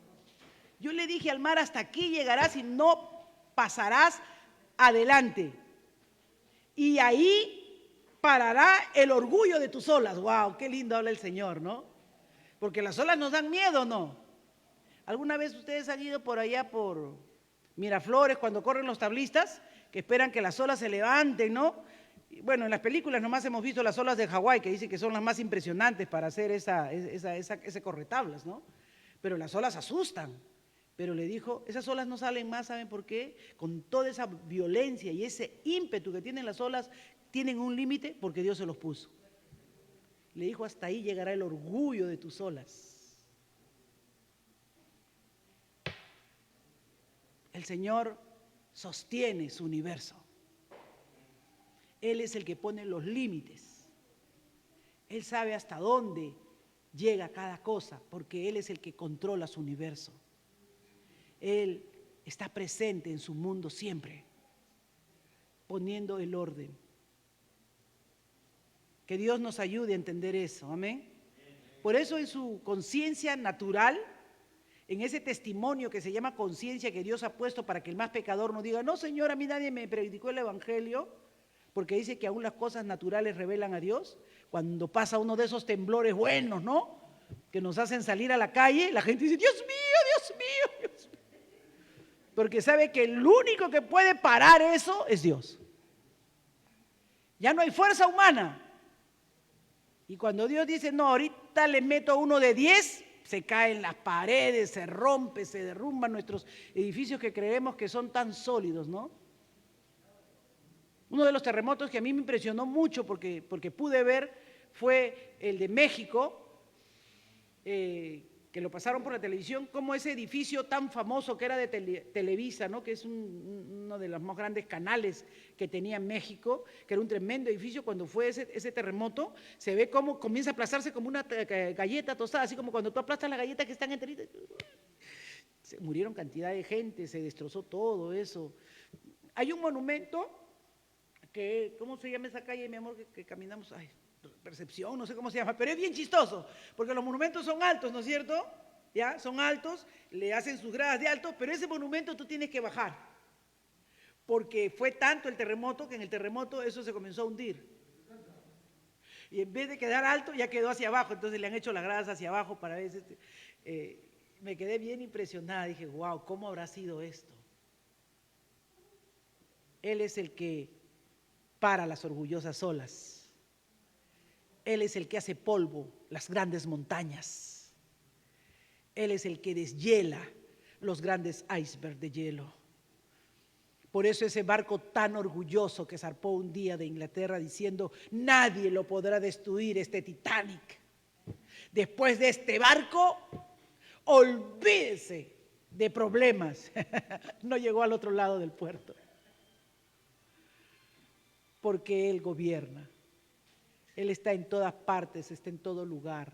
Speaker 1: Yo le dije al mar, hasta aquí llegarás y no pasarás adelante. Y ahí parará el orgullo de tus olas. ¡Wow! Qué lindo habla el Señor, ¿no? Porque las olas nos dan miedo, ¿no? ¿Alguna vez ustedes han ido por allá por Miraflores cuando corren los tablistas? Que esperan que las olas se levanten, ¿no? Y bueno, en las películas nomás hemos visto las olas de Hawái, que dicen que son las más impresionantes para hacer ese corretablas, ¿no? Pero las olas asustan. Pero le dijo, esas olas no salen más, ¿saben por qué? Con toda esa violencia y ese ímpetu que tienen las olas, tienen un límite porque Dios se los puso. Le dijo, hasta ahí llegará el orgullo de tus olas. El Señor sostiene su universo. Él es el que pone los límites. Él sabe hasta dónde llega cada cosa, porque Él es el que controla su universo. Él está presente en su mundo siempre, poniendo el orden. Que Dios nos ayude a entender eso, amén. Por eso en su conciencia natural, en ese testimonio que se llama conciencia que Dios ha puesto para que el más pecador no diga, no Señor, a mí nadie me predicó el evangelio, porque dice que aún las cosas naturales revelan a Dios. Cuando pasa uno de esos temblores buenos, ¿no?, que nos hacen salir a la calle, la gente dice, Dios mío, Dios mío, Dios mío. Porque sabe que el único que puede parar eso es Dios. Ya no hay fuerza humana. Y cuando Dios dice, no, ahorita le meto a uno de 10, se caen las paredes, se rompe, se derrumban nuestros edificios que creemos que son tan sólidos, ¿no? Uno de los terremotos que a mí me impresionó mucho porque pude ver fue el de México, que lo pasaron por la televisión, como ese edificio tan famoso que era de Televisa, ¿no?, que es uno de los más grandes canales que tenía México, que era un tremendo edificio. Cuando fue ese terremoto, se ve cómo comienza a aplastarse como una galleta tostada, así como cuando tú aplastas las galletas que están enteritas. Se murieron cantidad de gente, se destrozó todo eso. Hay un monumento que, ¿cómo se llama esa calle, mi amor, que caminamos? Ay, Percepción, no sé cómo se llama, pero es bien chistoso, porque los monumentos son altos, ¿no es cierto? ¿Ya? Son altos, le hacen sus gradas de alto, pero ese monumento tú tienes que bajar, porque fue tanto el terremoto que en el terremoto eso se comenzó a hundir. Y en vez de quedar alto, ya quedó hacia abajo, entonces le han hecho las gradas hacia abajo para ver. Me quedé bien impresionada, dije, wow, ¿cómo habrá sido esto? Él es el que para las orgullosas olas. Él es el que hace polvo las grandes montañas. Él es el que deshiela los grandes icebergs de hielo. Por eso ese barco tan orgulloso que zarpó un día de Inglaterra diciendo, nadie lo podrá destruir, este Titanic. Después de este barco, olvídese de problemas. No llegó al otro lado del puerto. Porque Él gobierna. Él está en todas partes, está en todo lugar.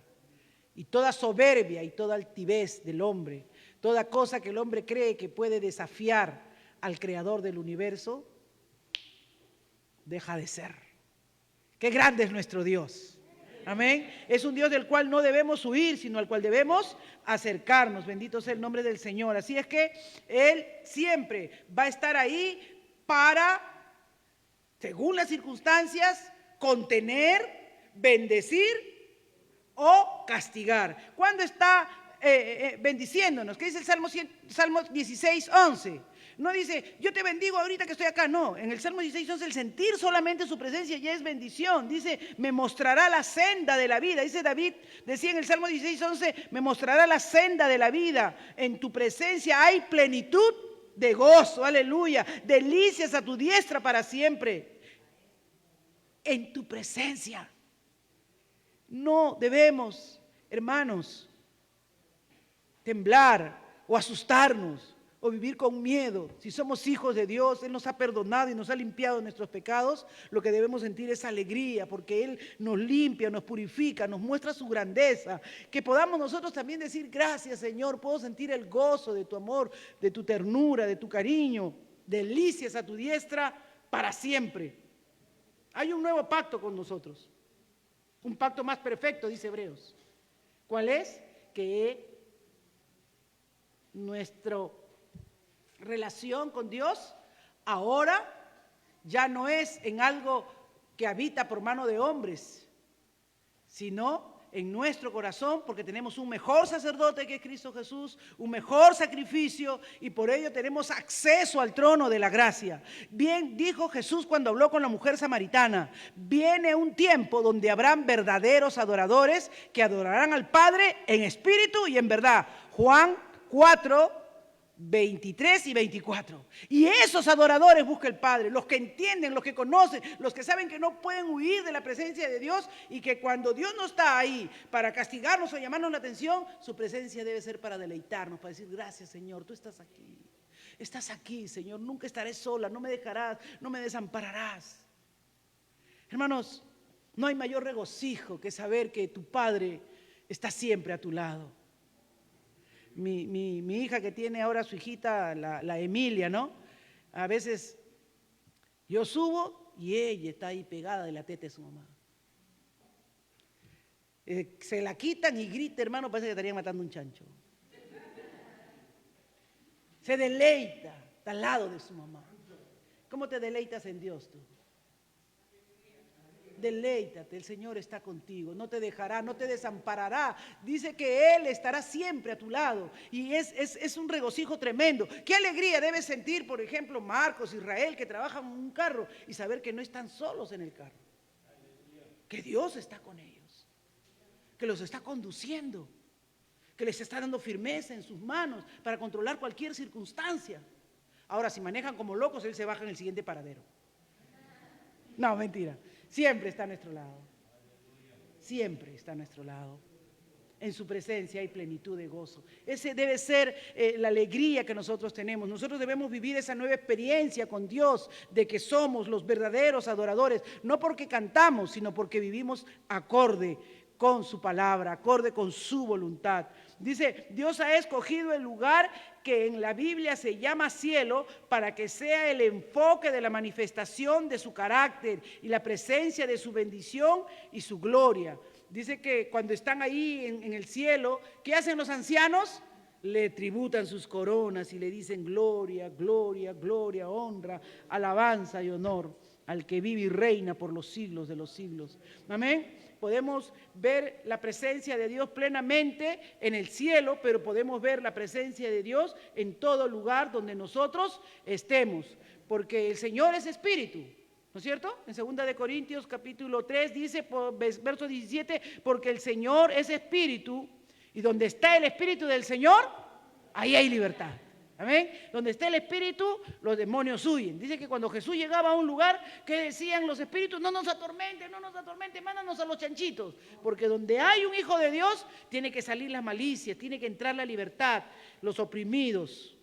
Speaker 1: Y toda soberbia y toda altivez del hombre, toda cosa que el hombre cree que puede desafiar al creador del universo, deja de ser. ¡Qué grande es nuestro Dios! Amén. Es un Dios del cual no debemos huir, sino al cual debemos acercarnos. Bendito sea el nombre del Señor. Así es que Él siempre va a estar ahí para, según las circunstancias, contener, bendecir o castigar. ¿Cuándo está bendiciéndonos? ¿Qué dice el Salmo 16:11? No dice, yo te bendigo ahorita que estoy acá. No, en el Salmo 16:11 el sentir solamente su presencia ya es bendición. Dice, me mostrará la senda de la vida. Dice David, decía en el Salmo 16:11, me mostrará la senda de la vida. En tu presencia hay plenitud de gozo, aleluya. Delicias a tu diestra para siempre. En tu presencia. No debemos, hermanos, temblar o asustarnos o vivir con miedo. Si somos hijos de Dios, Él nos ha perdonado y nos ha limpiado nuestros pecados, lo que debemos sentir es alegría, porque Él nos limpia, nos purifica, nos muestra su grandeza. Que podamos nosotros también decir, gracias Señor, puedo sentir el gozo de tu amor, de tu ternura, de tu cariño, delicias a tu diestra para siempre. Hay un nuevo pacto con nosotros, un pacto más perfecto, dice Hebreos. ¿Cuál es? Que nuestra relación con Dios ahora ya no es en algo que habita por mano de hombres, sino en nuestro corazón, porque tenemos un mejor sacerdote que es Cristo Jesús, un mejor sacrificio, y por ello tenemos acceso al trono de la gracia. Bien dijo Jesús cuando habló con la mujer samaritana, viene un tiempo donde habrán verdaderos adoradores que adorarán al Padre en espíritu y en verdad. Juan 4, 23 y 24. Y esos adoradores busca el Padre, los que entienden, los que conocen, los que saben que no pueden huir de la presencia de Dios y que cuando Dios no está ahí para castigarnos o llamarnos la atención, su presencia debe ser para deleitarnos, para decir, gracias Señor, tú estás aquí. Estás aquí, Señor, nunca estaré sola, no me dejarás, no me desampararás. Hermanos, no hay mayor regocijo que saber que tu Padre está siempre a tu lado. Mi hija que tiene ahora su hijita, la Emilia, ¿no? A veces yo subo y ella está ahí pegada de la teta de su mamá. Se la quitan y grita, hermano, parece que estarían matando un chancho. Se deleita, está al lado de su mamá. ¿Cómo te deleitas en Dios tú? Deleítate, el Señor está contigo, no te dejará, no te desamparará. Dice que Él estará siempre a tu lado y es un regocijo tremendo. ¿Qué alegría debe sentir, por ejemplo, Marcos, Israel, que trabajan en un carro y saber que no están solos en el carro? Que Dios está con ellos, que los está conduciendo, que les está dando firmeza en sus manos para controlar cualquier circunstancia. Ahora, si manejan como locos, Él se baja en el siguiente paradero. No, mentira. Siempre está a nuestro lado. Siempre está a nuestro lado. En su presencia hay plenitud de gozo. Ese debe ser la alegría que nosotros tenemos. Nosotros debemos vivir esa nueva experiencia con Dios de que somos los verdaderos adoradores, no porque cantamos, sino porque vivimos acorde con su palabra, acorde con su voluntad. Dice, Dios ha escogido el lugar que en la Biblia se llama cielo para que sea el enfoque de la manifestación de su carácter y la presencia de su bendición y su gloria. Dice que cuando están ahí en el cielo, ¿qué hacen los ancianos? Le tributan sus coronas y le dicen gloria, gloria, gloria, honra, alabanza y honor al que vive y reina por los siglos de los siglos. Amén. Podemos ver la presencia de Dios plenamente en el cielo, pero podemos ver la presencia de Dios en todo lugar donde nosotros estemos, porque el Señor es espíritu, ¿no es cierto? En 2 Corintios capítulo 3 dice, verso 17, porque el Señor es espíritu y donde está el espíritu del Señor, ahí hay libertad. Amén. Donde está el espíritu, los demonios huyen. Dice que cuando Jesús llegaba a un lugar, ¿qué decían los espíritus? No nos atormenten, mándanos a los chanchitos. Porque donde hay un hijo de Dios, tiene que salir la malicia, tiene que entrar la libertad, los oprimidos,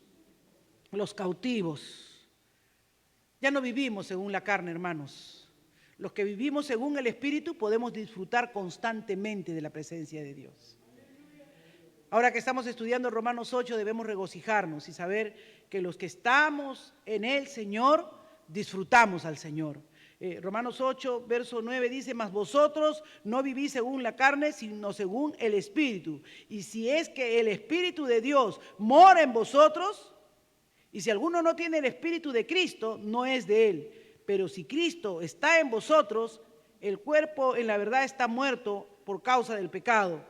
Speaker 1: los cautivos. Ya no vivimos según la carne, hermanos. Los que vivimos según el espíritu podemos disfrutar constantemente de la presencia de Dios. Ahora que estamos estudiando Romanos 8, debemos regocijarnos y saber que los que estamos en el Señor, disfrutamos al Señor. Romanos 8, verso 9 dice, mas vosotros no vivís según la carne, sino según el Espíritu. Y si es que el Espíritu de Dios mora en vosotros, y si alguno no tiene el Espíritu de Cristo, no es de él. Pero si Cristo está en vosotros, el cuerpo en la verdad está muerto por causa del pecado,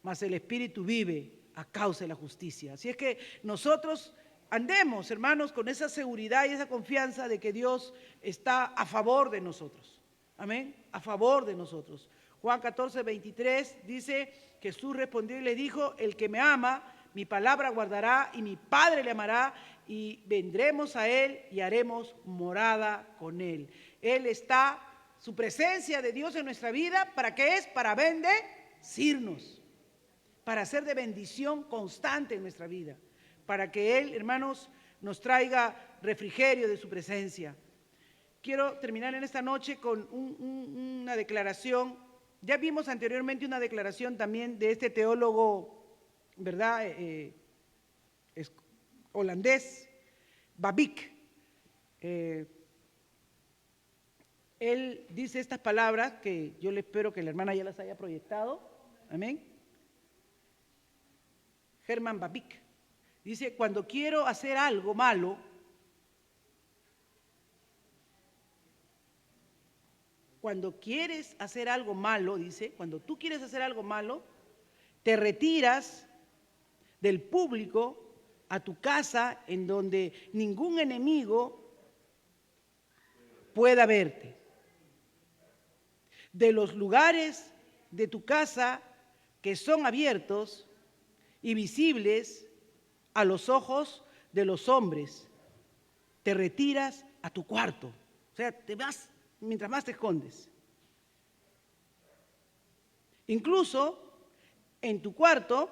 Speaker 1: mas el Espíritu vive a causa de la justicia. Así es que nosotros andemos, hermanos, con esa seguridad y esa confianza de que Dios está a favor de nosotros. Amén, a favor de nosotros. Juan 14, 23 dice, Jesús respondió y le dijo, el que me ama, mi palabra guardará y mi Padre le amará y vendremos a él y haremos morada con él. Él está, su presencia de Dios en nuestra vida, ¿para qué es? Para bendecirnos, para ser de bendición constante en nuestra vida, para que Él, hermanos, nos traiga refrigerio de su presencia. Quiero terminar en esta noche con una declaración. Ya vimos anteriormente una declaración también de este teólogo, ¿verdad?, holandés, Babbik. Él dice estas palabras que yo le espero que la hermana ya las haya proyectado. Amén. Herman Babbik dice, cuando quiero hacer algo malo, cuando quieres hacer algo malo, dice, cuando tú quieres hacer algo malo, te retiras del público a tu casa en donde ningún enemigo pueda verte. De los lugares de tu casa que son abiertos y visibles a los ojos de los hombres, te retiras a tu cuarto. O sea, te vas mientras más te escondes. Incluso en tu cuarto,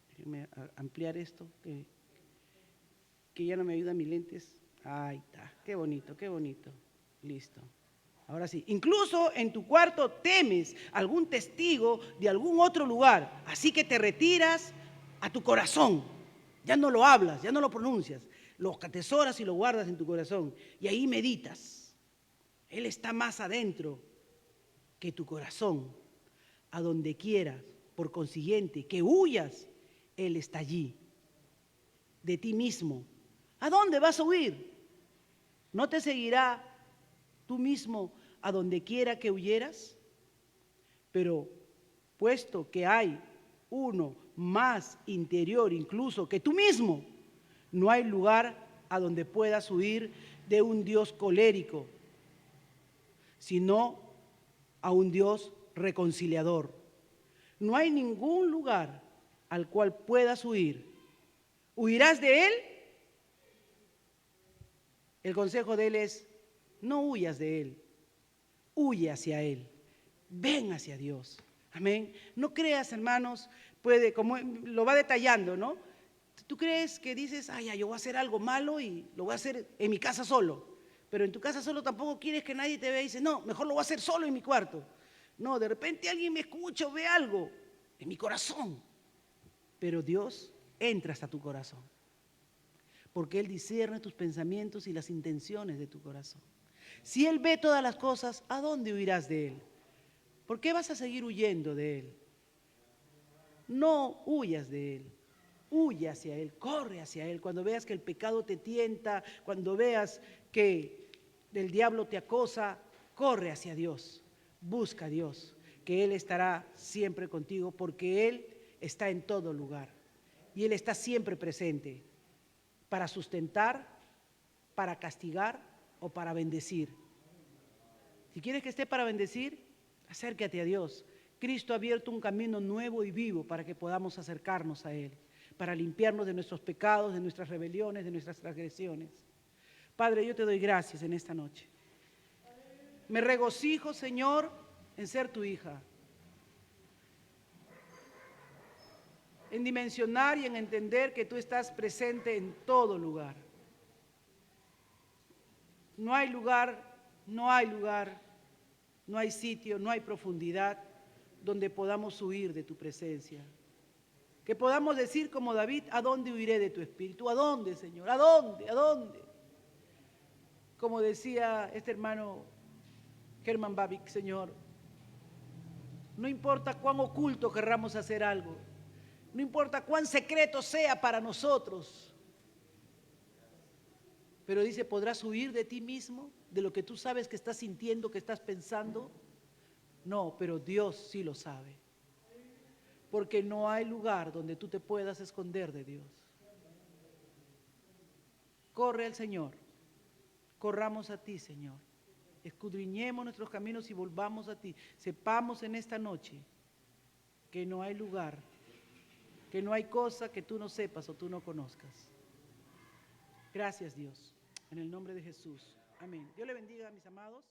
Speaker 1: déjenme ampliar esto, que ya no me ayudan mis lentes. Ahí está, qué bonito, listo. Ahora sí, incluso en tu cuarto temes algún testigo de algún otro lugar, así que te retiras a tu corazón, ya no lo hablas, ya no lo pronuncias, lo atesoras y lo guardas en tu corazón y ahí meditas. Él está más adentro que tu corazón. a donde quieras, por consiguiente, que huyas, Él está allí, de ti mismo. ¿A dónde vas a huir? ¿No te seguirá tú mismo a donde quiera que huyeras? Pero puesto que hay uno más interior incluso que tú mismo, no hay lugar a donde puedas huir de un Dios colérico, sino a un Dios reconciliador. No hay ningún lugar al cual puedas huir. ¿Huirás de Él? El consejo de Él es, no huyas de Él, huye hacia Él, ven hacia Dios. Amén. No creas, hermanos, como lo va detallando, ¿no? Tú crees que dices, ay, yo voy a hacer algo malo y lo voy a hacer en mi casa solo. Pero en tu casa solo tampoco quieres que nadie te vea y dices, no, mejor lo voy a hacer solo en mi cuarto. No, de repente alguien me escucha o ve algo en mi corazón. Pero Dios entra hasta tu corazón. Porque Él discierne tus pensamientos y las intenciones de tu corazón. Si Él ve todas las cosas, ¿a dónde huirás de Él? ¿Por qué vas a seguir huyendo de Él? No huyas de Él. Huye hacia Él, corre hacia Él. Cuando veas que el pecado te tienta, cuando veas que el diablo te acosa, corre hacia Dios. Busca a Dios, que Él estará siempre contigo porque Él está en todo lugar. Y Él está siempre presente para sustentar, para castigar o para bendecir. Si quieres que esté para bendecir, acércate a Dios. Cristo ha abierto un camino nuevo y vivo para que podamos acercarnos a Él, para limpiarnos de nuestros pecados, de nuestras rebeliones, de nuestras transgresiones. Padre, yo te doy gracias en esta noche. Me regocijo, Señor, en ser tu hija, en dimensionar y en entender que tú estás presente en todo lugar. No hay lugar, no hay lugar, no hay sitio, no hay profundidad donde podamos huir de tu presencia. Que podamos decir como David, ¿a dónde huiré de tu espíritu? ¿A dónde, Señor? ¿A dónde? ¿A dónde? Como decía este hermano Herman Bavinck, Señor, no importa cuán oculto querramos hacer algo, no importa cuán secreto sea para nosotros, pero dice, ¿podrás huir de ti mismo, de lo que tú sabes que estás sintiendo, que estás pensando? No, pero Dios sí lo sabe. Porque no hay lugar donde tú te puedas esconder de Dios. Corre al Señor, corramos a ti, Señor. Escudriñemos nuestros caminos y volvamos a ti. Sepamos en esta noche que no hay lugar, que no hay cosa que tú no sepas o tú no conozcas. Gracias, Dios. En el nombre de Jesús. Amén. Dios le bendiga, mis amados.